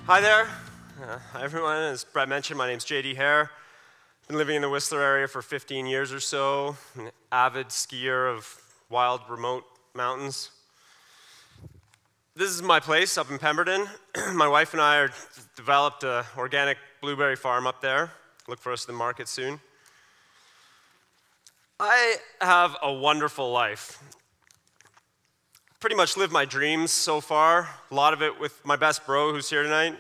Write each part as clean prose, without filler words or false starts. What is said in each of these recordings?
Hi there. Hi everyone. As Brett mentioned, my name's Hare. Been living in the Whistler area for 15 years or so. An avid skier of wild, remote mountains. This is my place up in Pemberton. My wife and I developed an organic blueberry farm up there. Look for us in the market soon. I have a wonderful life. Pretty much lived my dreams so far, a lot of it with my best bro who's here tonight.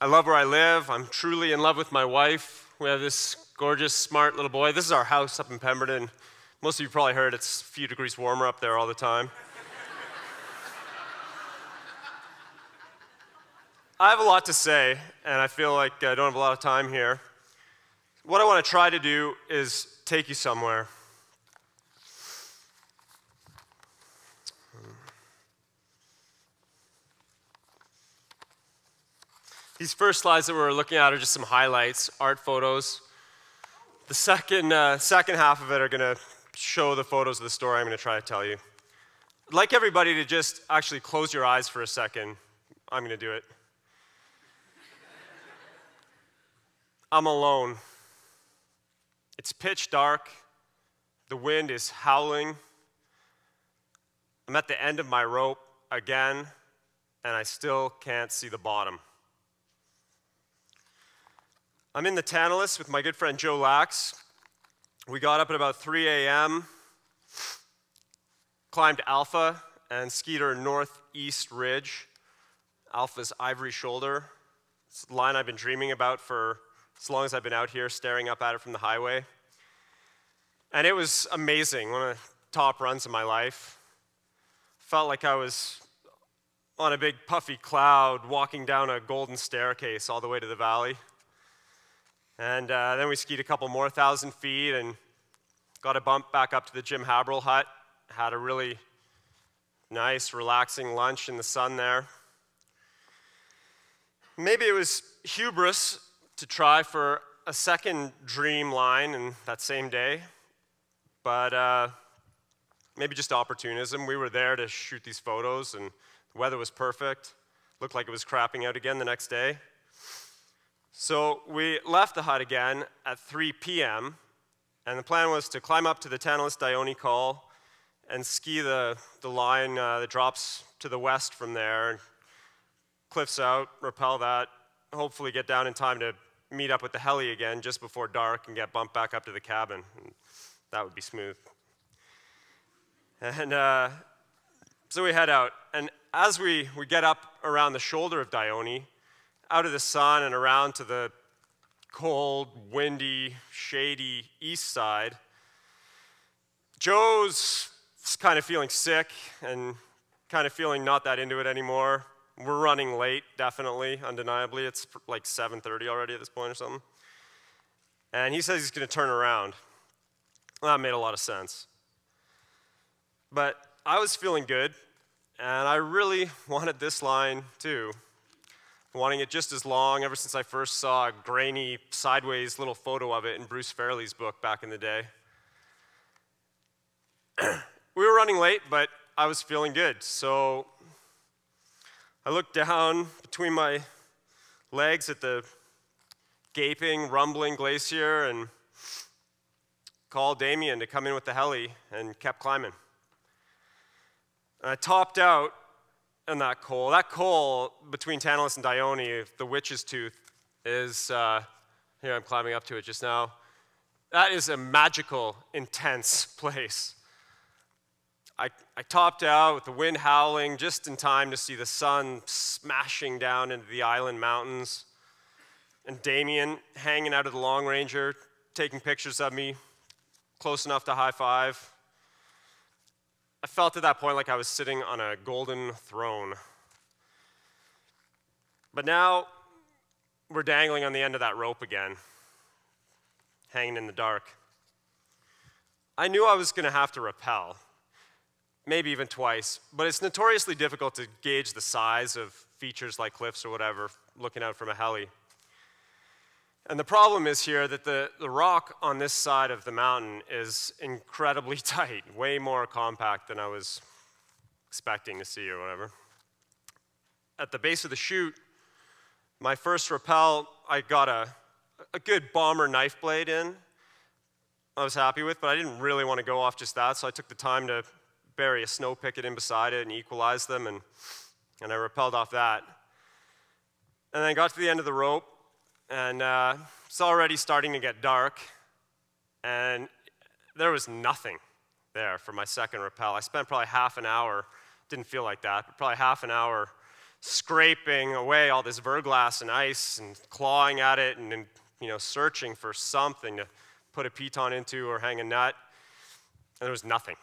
I love where I live. I'm truly in love with my wife. We have this gorgeous, smart little boy. This is our house up in Pemberton. Most of you probably heard it's a few degrees warmer up there all the time. I have a lot to say, and I feel like I don't have a lot of time here. What I want to try to do is take you somewhere. These first slides that we're looking at are just some highlights, art photos. The second half of it are going to show the photos of the story I'm going to try to tell you. I'd like everybody to just actually close your eyes for a second. I'm going to do it. I'm alone. It's pitch dark. The wind is howling. I'm at the end of my rope again, and I still can't see the bottom. I'm in the Tantalus with my good friend Joe Lax. We got up at about 3 a.m., climbed Alpha, and skied our northeast ridge. Alpha's Ivory Shoulder. It's the line I've been dreaming about for as long as I've been out here, staring up at it from the highway. And it was amazing, one of the top runs of my life. Felt like I was on a big puffy cloud, walking down a golden staircase all the way to the valley. And then we skied a couple more 1,000 feet and got a bump back up to the Jim Haberl hut. Had a really nice, relaxing lunch in the sun there. Maybe it was hubris to try for a second dream line in that same day, but maybe just opportunism. We were there to shoot these photos, and the weather was perfect. Looked like it was crapping out again the next day. So we left the hut again at 3 p.m., and the plan was to climb up to the Tantalus Dione Col and ski the line that drops to the west from there, cliffs out, rappel that, hopefully get down in time to meet up with the heli again just before dark and get bumped back up to the cabin. And that would be smooth. And so we head out, and as we get up around the shoulder of Dione, out of the sun and around to the cold, windy, shady east side, Joe's kind of feeling sick and kind of feeling not that into it anymore. We're running late, definitely, undeniably. It's like 7:30 already at this point or something. And he says he's going to turn around. Well, that made a lot of sense. But I was feeling good, and I really wanted this line too. Wanting it just as long ever since I first saw a grainy, sideways little photo of it in Bruce Fairley's book back in the day. We were running late, but I was feeling good. So I looked down between my legs at the gaping, rumbling glacier and called Damien to come in with the heli and kept climbing. And I topped out on that col. That col between Tantalus and Dione, the Witch's Tooth, is, here I'm climbing up to it just now. That is a magical, intense place. I topped out with the wind howling just in time to see the sun smashing down into the island mountains, and Damien hanging out of the Long Ranger, taking pictures of me, close enough to high five. I felt at that point like I was sitting on a golden throne. But now we're dangling on the end of that rope again, hanging in the dark. I knew I was going to have to rappel, maybe even twice, but it's notoriously difficult to gauge the size of features like cliffs or whatever, looking out from a heli. And the problem is here that the rock on this side of the mountain is incredibly tight, way more compact than I was expecting to see or whatever. at the base of the chute, my first rappel, I got a good bomber knife blade in. I was happy with, but I didn't really want to go off just that, so I took the time to bury a snow picket in beside it and equalize them, and I rappelled off that. And then I got to the end of the rope, and it's already starting to get dark, and there was nothing there for my second rappel. I spent probably half an hour, didn't feel like that, but probably half an hour scraping away all this verglass and ice and clawing at it and searching for something to put a piton into or hang a nut, and there was nothing.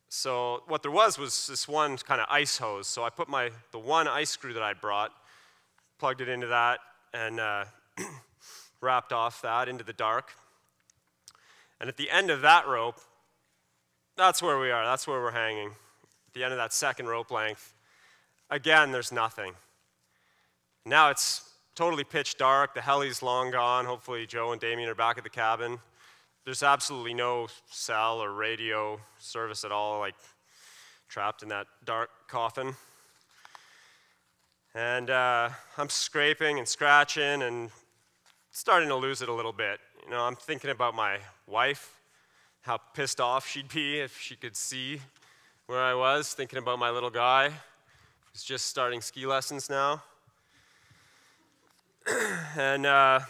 So what there was this one kind of ice hose. So I put the one ice screw that I brought, plugged it into that, and wrapped off that into the dark. And at the end of that rope, that's where we are. That's where we're hanging. At the end of that second rope length, again, there's nothing. Now it's totally pitch dark. The heli's long gone. Hopefully Joe and Damien are back at the cabin. There's absolutely no cell or radio service at all, like trapped in that dark coffin. And I'm scraping and scratching and starting to lose it a little bit. I'm thinking about my wife, how pissed off she'd be if she could see where I was, thinking about my little guy who's just starting ski lessons now. And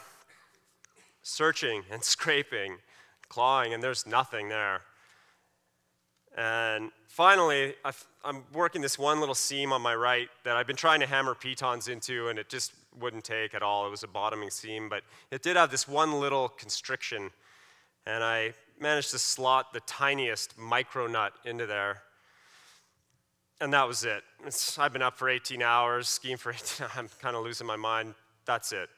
searching and scraping, clawing, and there's nothing there. And finally, I'm working this one little seam on my right that I've been trying to hammer pitons into, and it just wouldn't take at all. It was a bottoming seam, but it did have this one little constriction, and I managed to slot the tiniest micro nut into there, and that was it. I've been up for 18 hours, skiing for 18 hours. I'm kind of losing my mind. That's it.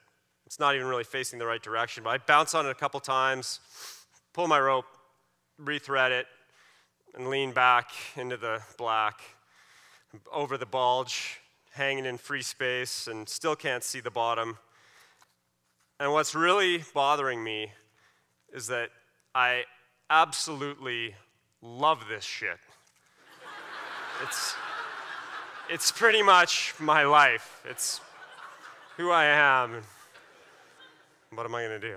It's not even really facing the right direction, but I bounce on it a couple times, pull my rope, rethread it, and lean back into the black, over the bulge, hanging in free space, and still can't see the bottom. And what's really bothering me is that I absolutely love this shit. It's pretty much my life. It's who I am. What am I going to do?